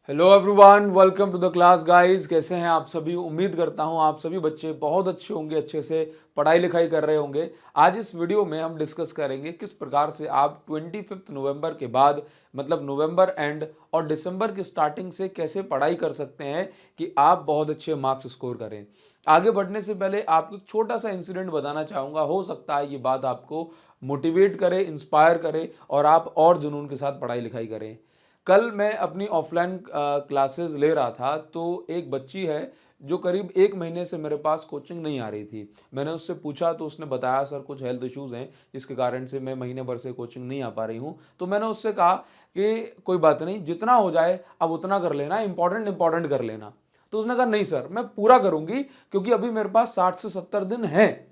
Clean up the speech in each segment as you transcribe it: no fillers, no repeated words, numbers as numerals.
Hello everyone, welcome to the class guys. कैसे हैं आप सभी? उम्मीद करता हूं आप सभी बच्चे बहुत अच्छे होंगे, अच्छे से पढ़ाई लिखाई कर रहे होंगे। आज इस वीडियो में हम डिस्कस करेंगे किस प्रकार से आप 25 नवंबर के बाद मतलब नवंबर एंड और दिसंबर की स्टार्टिंग से कैसे पढ़ाई कर सकते हैं कि आप बहुत अच्छे मार्क्स स्कोर करें। आगे बढ़ने से पहले आपको एक छोटा सा इंसिडेंट बताना चाहूँगा। हो सकता है ये बात आपको मोटिवेट करे, इंस्पायर करे और आप और जुनून के साथ पढ़ाई लिखाई करें। कल मैं अपनी ऑफलाइन क्लासेस ले रहा था तो एक बच्ची है जो करीब एक महीने से मेरे पास कोचिंग नहीं आ रही थी। मैंने उससे पूछा तो उसने बताया सर कुछ हेल्थ इश्यूज़ हैं जिसके कारण से मैं महीने भर से कोचिंग नहीं आ पा रही हूँ। तो मैंने उससे कहा कि कोई बात नहीं, जितना हो जाए अब उतना कर लेना, इंपॉर्टेंट इंपॉर्टेंट कर लेना। तो उसने कहा नहीं सर मैं पूरा करूंगी क्योंकि अभी मेरे पास 60 से 70 दिन हैं,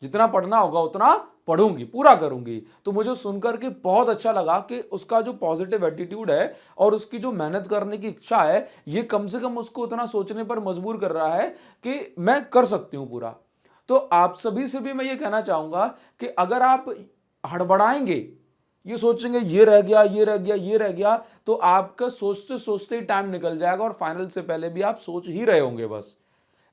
जितना पढ़ना होगा उतना पढ़ूंगी, पूरा करूंगी। तो मुझे सुनकर के बहुत अच्छा लगा कि उसका जो पॉजिटिव एटीट्यूड है और उसकी जो मेहनत करने की इच्छा है, ये कम से कम उसको उतना सोचने पर मजबूर कर रहा है कि मैं कर सकती हूं पूरा। तो आप सभी से भी मैं ये कहना चाहूंगा कि अगर आप हड़बड़ाएंगे, ये सोचेंगे ये रह गया ये रह गया ये रह गया, तो आपका सोचते सोचते ही टाइम निकल जाएगा और फाइनल से पहले भी आप सोच ही रहे होंगे बस।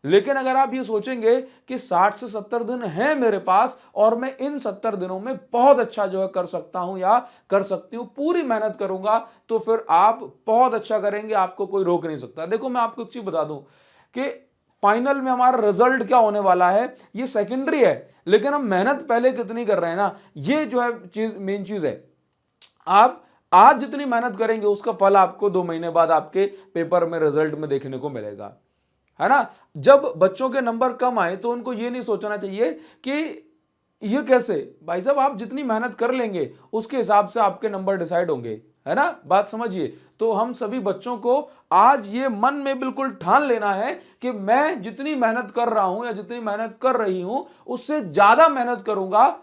लेकिन अगर आप ये सोचेंगे कि 60 से 70 दिन हैं मेरे पास और मैं इन 70 दिनों में बहुत अच्छा जो है कर सकता हूं या कर सकती हूं, पूरी मेहनत करूंगा, तो फिर आप बहुत अच्छा करेंगे, आपको कोई रोक नहीं सकता। देखो मैं आपको एक चीज बता दूं कि फाइनल में हमारा रिजल्ट क्या होने वाला है ये सेकेंडरी है, लेकिन हम मेहनत पहले कितनी कर रहे हैं ना, ये जो है चीज मेन चीज है। आप आज जितनी मेहनत करेंगे उसका फल आपको 2 महीने बाद आपके पेपर में रिजल्ट में देखने को मिलेगा, है ना। जब बच्चों के नंबर कम आए तो उनको ये नहीं सोचना चाहिए कि ये कैसे, भाई साहब आप जितनी मेहनत कर लेंगे उसके हिसाब से आपके नंबर डिसाइड होंगे, है ना, बात समझिए। तो हम सभी बच्चों को आज ये मन में बिल्कुल ठान लेना है कि मैं जितनी मेहनत कर रहा हूं या जितनी मेहनत कर रही हूं उससे ज्यादा मेहनत करूंगा,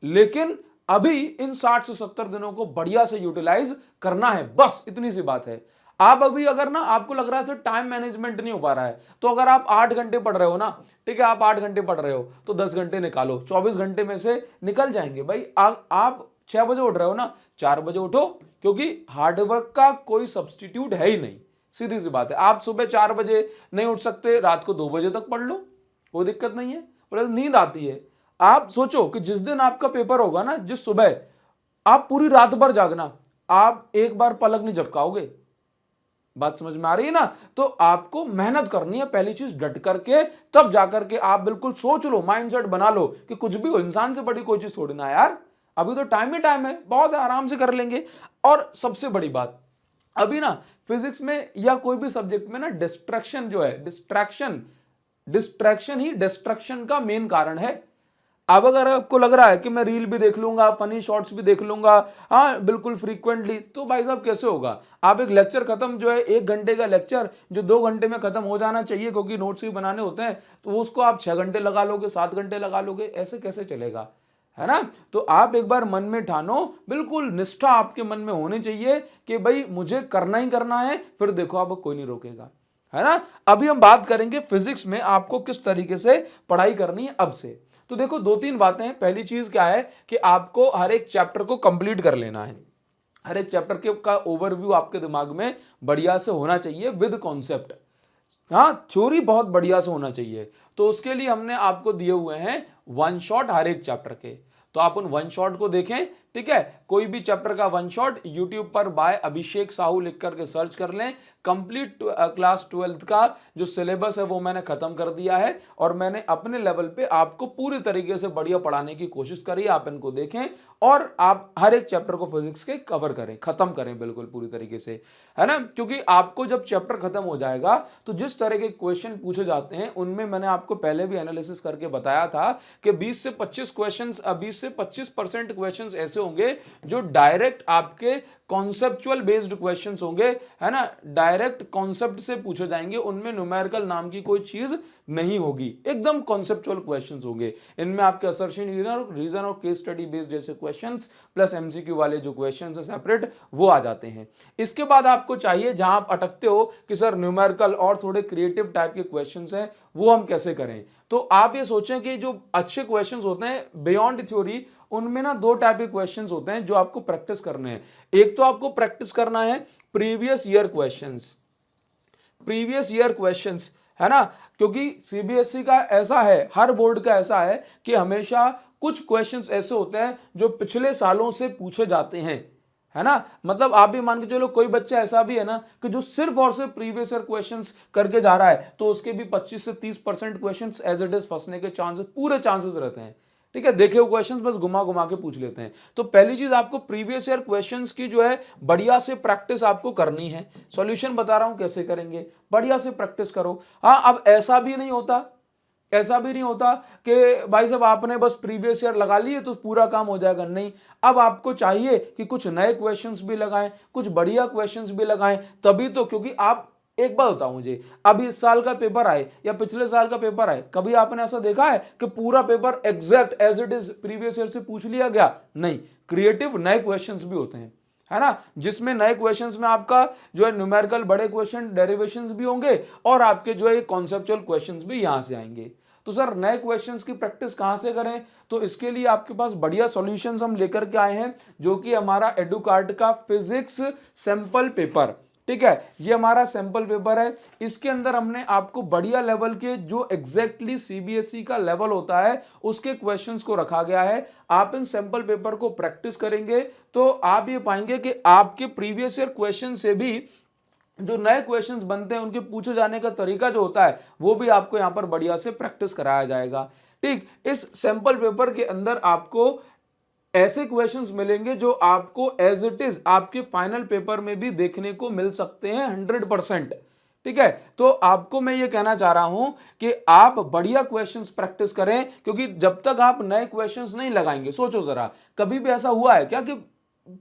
लेकिन अभी इन 60 से 70 दिनों को बढ़िया से यूटिलाइज करना है, बस इतनी सी बात है। आप अभी अगर ना आपको लग रहा है सर टाइम मैनेजमेंट नहीं हो पा रहा है, तो अगर आप 8 घंटे पढ़ रहे हो ना, ठीक है, आप 8 घंटे पढ़ रहे हो तो 10 घंटे निकालो, 24 घंटे में से निकल जाएंगे भाई। आप 6 बजे उठ रहे हो ना, 4 बजे उठो, क्योंकि हार्डवर्क का कोई सब्सटीट्यूट है ही नहीं। सीधी सी बात है, आप सुबह 4 बजे नहीं उठ सकते, रात को 2 बजे तक पढ़ लो, कोई दिक्कत नहीं है। बोले नींद आती है, आप सोचो कि जिस दिन आपका पेपर होगा ना, जिस सुबह आप पूरी रात भर जागना, आप एक बार पलक नहीं झपकाओगे। बात समझ में आ रही है ना। तो आपको मेहनत करनी है पहली चीज, डट करके, तब जाकर के आप बिल्कुल सोच लो, माइंडसेट बना लो कि कुछ भी हो, इंसान से बड़ी कोई चीज थोड़ी ना है यार, अभी तो टाइम ही टाइम है, बहुत आराम से कर लेंगे। और सबसे बड़ी बात, अभी ना फिजिक्स में या कोई भी सब्जेक्ट में ना डिस्ट्रैक्शन जो है, डिस्ट्रैक्शन डिस्ट्रैक्शन ही डिस्ट्रक्शन का मेन कारण है। अब अगर आपको लग रहा है कि मैं रील भी देख लूंगा, फनी शॉर्ट्स भी देख लूंगा, हाँ बिल्कुल फ्रीक्वेंटली, तो भाई साहब कैसे होगा। आप एक लेक्चर खत्म जो है, 1 घंटे का लेक्चर जो 2 घंटे में खत्म हो जाना चाहिए क्योंकि नोट्स भी बनाने होते हैं, तो उसको आप 6 घंटे लगा लोगे, 7 घंटे लगा लोगे, ऐसे कैसे चलेगा, है ना। तो आप एक बार मन में ठानो, बिल्कुल निष्ठा आपके मन में होनी चाहिए कि भाई मुझे करना ही करना है, फिर देखो अब कोई नहीं रोकेगा, है ना। अभी हम बात करेंगे फिजिक्स में आपको किस तरीके से पढ़ाई करनी है अब से। तो देखो 2-3 बातें हैं। पहली चीज क्या है कि आपको हर एक चैप्टर को कंप्लीट कर लेना है। हर एक चैप्टर के का ओवरव्यू आपके दिमाग में बढ़िया से होना चाहिए विद कॉन्सेप्ट। हाँ, थ्योरी बहुत बढ़िया से होना चाहिए। तो उसके लिए हमने आपको दिए हुए हैं वन शॉट हर एक चैप्टर के, तो आप उन वन शॉट को देखें, ठीक है। कोई भी चैप्टर का वन शॉट यूट्यूब पर बाय अभिषेक साहू लिख करके सर्च कर लें। कंप्लीट क्लास 12th का जो सिलेबस है वो मैंने खत्म कर दिया है और मैंने अपने लेवल पे आपको पूरी तरीके से बढ़िया पढ़ाने की कोशिश करी है। आप इनको देखें और आप हर एक चैप्टर को फिजिक्स के कवर करें, खत्म करें बिल्कुल पूरी तरीके से, है ना। क्योंकि आपको जब चैप्टर खत्म हो जाएगा तो जिस तरह के क्वेश्चन पूछे जाते हैं उनमें मैंने आपको पहले भी एनालिसिस करके बताया था कि 20 से 25 क्वेश्चंस, 20 से 25% क्वेश्चंस ऐसे होंगे जो डायरेक्ट आपके कॉन्सेप्चुअल बेस्ड क्वेश्चंस होंगे, है ना, डायरेक्ट कॉन्सेप्ट से पूछे जाएंगे, उनमें न्यूमेरिकल नाम की कोई चीज नहीं होगी, एकदम कॉन्सेप्चुअल क्वेश्चंस होंगे। इनमें आपके असर्शन, रीजन और केस स्टडी बेस्ड जैसे क्वेश्चंस प्लस एमसीक्यू वाले जो क्वेश्चंस है सेपरेट, वो आ जाते हैं। इसके बाद आपको चाहिए, जहां आप अटकते हो कि सर न्यूमेरिकल और थोड़े क्रिएटिव टाइप के क्वेश्चंस हैं, वो हम कैसे करें। तो आप ये सोचें कि जो अच्छे क्वेश्चंस होते हैं बियॉन्ड थ्योरी, उनमें ना दो टाइप के क्वेश्चंस होते हैं जो आपको प्रैक्टिस करने हैं। एक तो आपको प्रैक्टिस करना है previous year questions, previous year questions, है ना, क्योंकि सीबीएसई का ऐसा है, हर बोर्ड का ऐसा है कि हमेशा कुछ क्वेश्चंस ऐसे होते हैं जो पिछले सालों से पूछे जाते हैं, है ना। मतलब आप भी मान के चलो कोई बच्चा ऐसा भी है ना कि जो सिर्फ और सिर्फ प्रीवियस ईयर क्वेश्चंस करके जा रहा है, तो उसके भी 25 से 30% क्वेश्चंस एज इट इज फंसने के चांसेस, पूरे चांसेस रहते हैं। ठीक है, देखे हुए क्वेश्चंस बस घुमा घुमा के पूछ लेते हैं। तो पहली चीज आपको प्रीवियस ईयर क्वेश्चंस की जो है बढ़िया से प्रैक्टिस आपको करनी है। सॉल्यूशन बता रहा हूं कैसे करेंगे, बढ़िया से प्रैक्टिस करो। हाँ, अब ऐसा भी नहीं होता, ऐसा भी नहीं होता कि भाई साहब आपने बस प्रीवियस ईयर लगा लिए तो पूरा काम हो जाएगा, नहीं। अब आपको चाहिए कि कुछ नए क्वेश्चंस भी लगाएं, कुछ बढ़िया क्वेश्चंस भी लगाएं, तभी तो, क्योंकि आप एक बात बताओ मुझे, अभी इस साल का पेपर आए या पिछले साल का पेपर आए, कभी आपने ऐसा देखा है कि पूरा paper exact as it is previous year से पूछ लिया गया? नहीं, क्रिएटिव नए क्वेश्चंस भी होते हैं, है ना, जिसमें नए क्वेश्चंस में आपका जो है न्यूमेरिकल बड़े क्वेश्चन, डेरिवेशंस भी होंगे और आपके जो है कॉन्सेप्चुअल क्वेश्चंस भी यहां से आएंगे। तो सर नए क्वेश्चंस की प्रैक्टिस कहां से करें? तो इसके लिए आपके पास बढ़िया सॉल्यूशंस हम लेकर के आए हैं, जो कि हमारा एडुकार्ट का फिजिक्स सैंपल पेपर, ठीक है, ये हमारा सैंपल पेपर है। इसके अंदर हमने आपको बढ़िया लेवल के जो एग्जैक्टली सीबीएसई का लेवल होता है उसके क्वेश्चंस को रखा गया है। आप इन सैंपल पेपर को प्रैक्टिस करेंगे तो आप ये पाएंगे कि आपके प्रीवियस ईयर क्वेश्चन से भी जो नए क्वेश्चंस बनते हैं उनके पूछे जाने का तरीका जो होता है वो भी आपको यहां पर बढ़िया से प्रैक्टिस कराया जाएगा। ठीक, इस सैंपल पेपर के अंदर आपको ऐसे क्वेश्चंस मिलेंगे जो आपको एज इट इज आपके फाइनल पेपर में भी देखने को मिल सकते हैं 100%। ठीक है, तो आपको मैं ये कहना चाह रहा हूं कि आप बढ़िया क्वेश्चंस प्रैक्टिस करें, क्योंकि जब तक आप नए क्वेश्चंस नहीं लगाएंगे, सोचो जरा, कभी भी ऐसा हुआ है क्या कि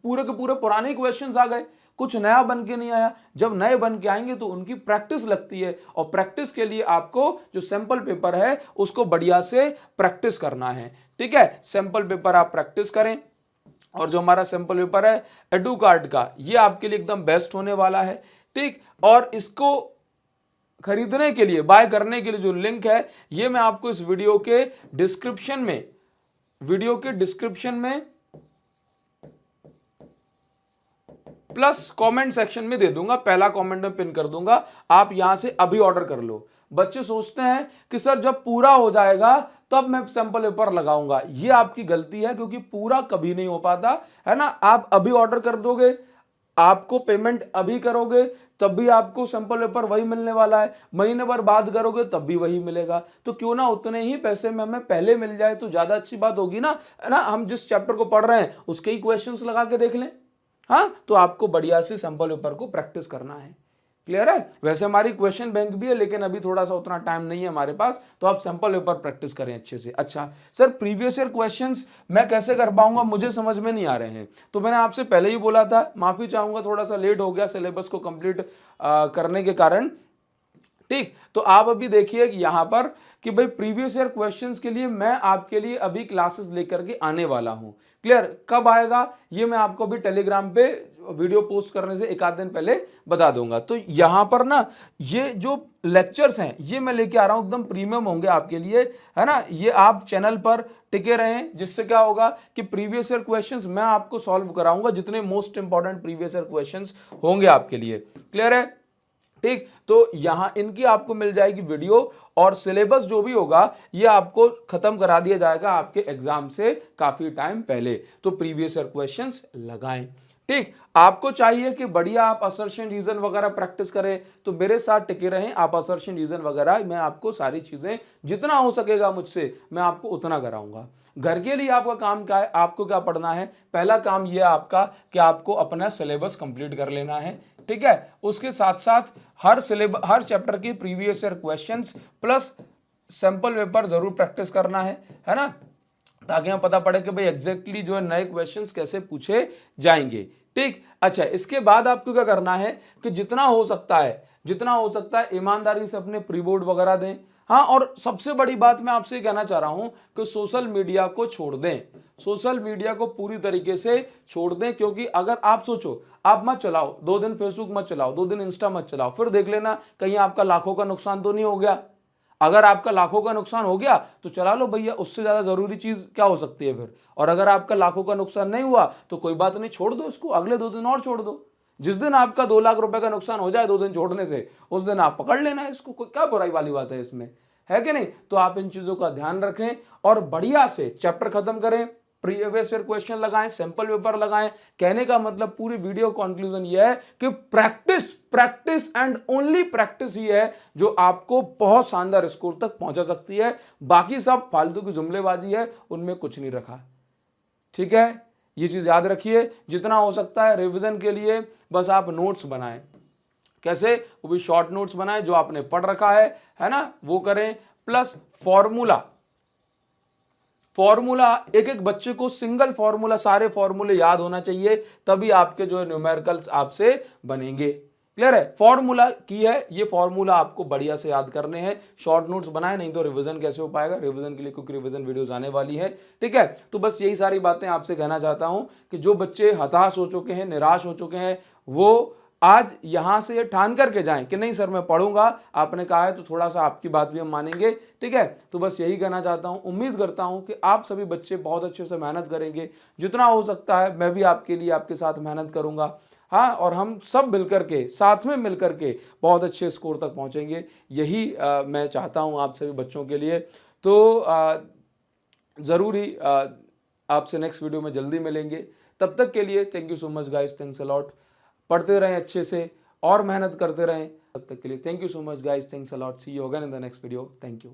पूरे के पूरे पुराने क्वेश्चंस आ गए, कुछ नया बन के नहीं आया? जब नए बन के आएंगे तो उनकी प्रैक्टिस लगती है, और प्रैक्टिस के लिए आपको जो सैंपल पेपर है उसको बढ़िया से प्रैक्टिस करना है। ठीक है, सैंपल पेपर आप प्रैक्टिस करें, और जो हमारा सैंपल पेपर है एडुकार्ट का, ये आपके लिए एकदम बेस्ट होने वाला है। ठीक, और इसको खरीदने के लिए, बाय करने के लिए जो लिंक है ये मैं आपको इस वीडियो के डिस्क्रिप्शन में प्लस कमेंट सेक्शन में दे दूंगा, पहला कमेंट में पिन कर दूंगा, आप यहां से अभी ऑर्डर कर लो। बच्चे सोचते हैं कि सर जब पूरा हो जाएगा तब मैं सैंपल पेपर लगाऊंगा, ये आपकी गलती है, क्योंकि पूरा कभी नहीं हो पाता, है ना। आप अभी ऑर्डर कर दोगे, आपको पेमेंट अभी करोगे तब भी आपको सैंपल पेपर वही मिलने वाला है, महीने भर बाद करोगे तब भी वही मिलेगा। तो क्यों ना उतने ही पैसे में हमें पहले मिल जाए तो ज्यादा अच्छी बात होगी ना, है ना। हम जिस चैप्टर को पढ़ रहे हैं उसके ही क्वेश्चंस लगा के देख लें। हाँ, तो आपको बढ़िया से सैंपल पेपर को प्रैक्टिस करना है। क्लियर है? वैसे हमारी क्वेश्चन बैंक भी है, लेकिन अभी थोड़ा सा उतना टाइम नहीं है हमारे पास, तो आप सैंपल पेपर प्रैक्टिस करें अच्छे से। अच्छा सर, प्रीवियस ईयर क्वेश्चंस मैं कैसे कर पाऊंगा, मुझे समझ में नहीं आ रहे हैं। तो मैंने आपसे पहले ही बोला था, माफी चाहूंगा, थोड़ा सा लेट हो गया सिलेबस को कंप्लीट करने के कारण। ठीक, तो आप अभी देखिए कि यहां पर कि भाई प्रीवियस ईयर क्वेश्चंस के लिए मैं आपके लिए अभी क्लासेस लेकर के आने वाला हूं। क्लियर? कब आएगा ये मैं आपको भी टेलीग्राम पे वीडियो पोस्ट करने से एक आध दिन पहले बता दूंगा। तो यहां पर ना ये जो लेक्चर्स हैं ये मैं लेके आ रहा हूं, एकदम प्रीमियम होंगे आपके लिए, है ना। ये आप चैनल पर टिके रहें, जिससे क्या होगा कि प्रीवियस ईयर क्वेश्चंस मैं आपको सॉल्व कराऊंगा, जितने most important previous year questions होंगे आपके लिए। क्लियर है? ठीक, तो यहां इनकी आपको मिल जाएगी वीडियो, और सिलेबस जो भी होगा ये आपको खत्म करा दिया जाएगा आपके एग्जाम से काफी टाइम पहले। तो प्रीवियस ईयर क्वेश्चंस लगाएं। ठीक, आपको चाहिए कि बढ़िया आप असर्शन रीजन वगैरह प्रैक्टिस करें, तो मेरे साथ टिके रहें। आप असर्शन रीजन वगैरह मैं आपको सारी चीजें जितना हो सकेगा मुझसे मैं आपको उतना कराऊंगा। घर के लिए आपका काम क्या है, आपको क्या पढ़ना है? पहला काम यह है आपका कि आपको अपना सिलेबस कंप्लीट कर लेना है। ठीक है, उसके साथ साथ हर चैप्टर के previous year questions plus sample paper जरूर प्रैक्टिस करना है ना, ताकि हमें पता पड़े कि भाई एग्जैक्टली जो है नए क्वेश्चंस कैसे पूछे जाएंगे। ठीक, अच्छा इसके बाद आपको क्या करना है कि जितना हो सकता है ईमानदारी से अपने प्री बोर्ड वगैरह दें। हाँ, और सबसे बड़ी बात मैं आपसे कहना चाह रहा हूं कि सोशल मीडिया को छोड़ दें, सोशल मीडिया को पूरी तरीके से छोड़ दें। क्योंकि अगर आप सोचो, आप मत चलाओ 2 दिन फेसबुक, मत चलाओ 2 दिन इंस्टा, मत चलाओ, फिर देख लेना कहीं आपका लाखों का नुकसान तो नहीं हो गया। अगर आपका लाखों का नुकसान हो गया तो चला लो भैया, उससे ज्यादा जरूरी चीज क्या हो सकती है फिर। और अगर आपका लाखों का नुकसान नहीं हुआ तो कोई बात नहीं, छोड़ दो इसको, अगले 2 दिन और छोड़ दो। जिस दिन आपका 2 लाख रुपए का नुकसान हो जाए 2 दिन छोड़ने से, उस दिन आप पकड़ लेना है इसको, कोई क्या बुराई वाली बात है इसमें, है कि नहीं। तो आप इन चीजों का ध्यान रखें और बढ़िया से चैप्टर खत्म करें, प्रीवियस ईयर क्वेश्चन लगाएं, सैंपल पेपर लगाएं। कहने का मतलब पूरी वीडियो कंक्लूजन ये है कि practice practice and only practice ही है जो आपको बहुत शानदार स्कोर तक पहुंचा सकती है। बाकी सब फालतू की जुमलेबाजी है, उनमें कुछ नहीं रखा। ठीक है, ये चीज याद रखिए। जितना हो सकता है रिवीजन के लिए बस आप नोट्स बनाएं। कैसे? वो भी शॉर्ट नोट्स बनाएं, जो आपने पढ़ रखा है ना, वो करें। प्लस फॉर्मूला एक एक बच्चे को सिंगल फॉर्मूला, सारे फॉर्मूले याद होना चाहिए, तभी आपके जो है न्यूमेरिकल्स आपसे बनेंगे। क्लियर है? फॉर्मूला की है, ये फॉर्मूला आपको बढ़िया से याद करने हैं। शॉर्ट नोट्स बनाए, नहीं तो रिवीजन कैसे हो पाएगा। रिवीजन के लिए क्योंकि रिवीजन वीडियोस आने वाली है। ठीक है, तो बस यही सारी बातें आपसे कहना चाहता हूं कि जो बच्चे हताश हो चुके हैं, निराश हो चुके हैं, वो आज यहां से ये ठान करके जाएं कि नहीं सर मैं पढ़ूंगा, आपने कहा है तो थोड़ा सा आपकी बात भी हम मानेंगे। ठीक है, तो बस यही कहना चाहता हूं। उम्मीद करता हूं कि आप सभी बच्चे बहुत अच्छे से मेहनत करेंगे। जितना हो सकता है मैं भी आपके लिए, आपके साथ मेहनत करूंगा। हाँ, और हम सब मिलकर के, साथ में मिलकर के बहुत अच्छे स्कोर तक पहुंचेंगे। यही मैं चाहता हूं आप सभी बच्चों के लिए। तो ज़रूर ही आपसे नेक्स्ट वीडियो में जल्दी मिलेंगे। तब तक के लिए thank you so much guys, thanks a lot. पढ़ते रहें अच्छे से और मेहनत करते रहें। तब तक के लिए thank you so much guys, thanks a lot. See you again in the next video. Thank you.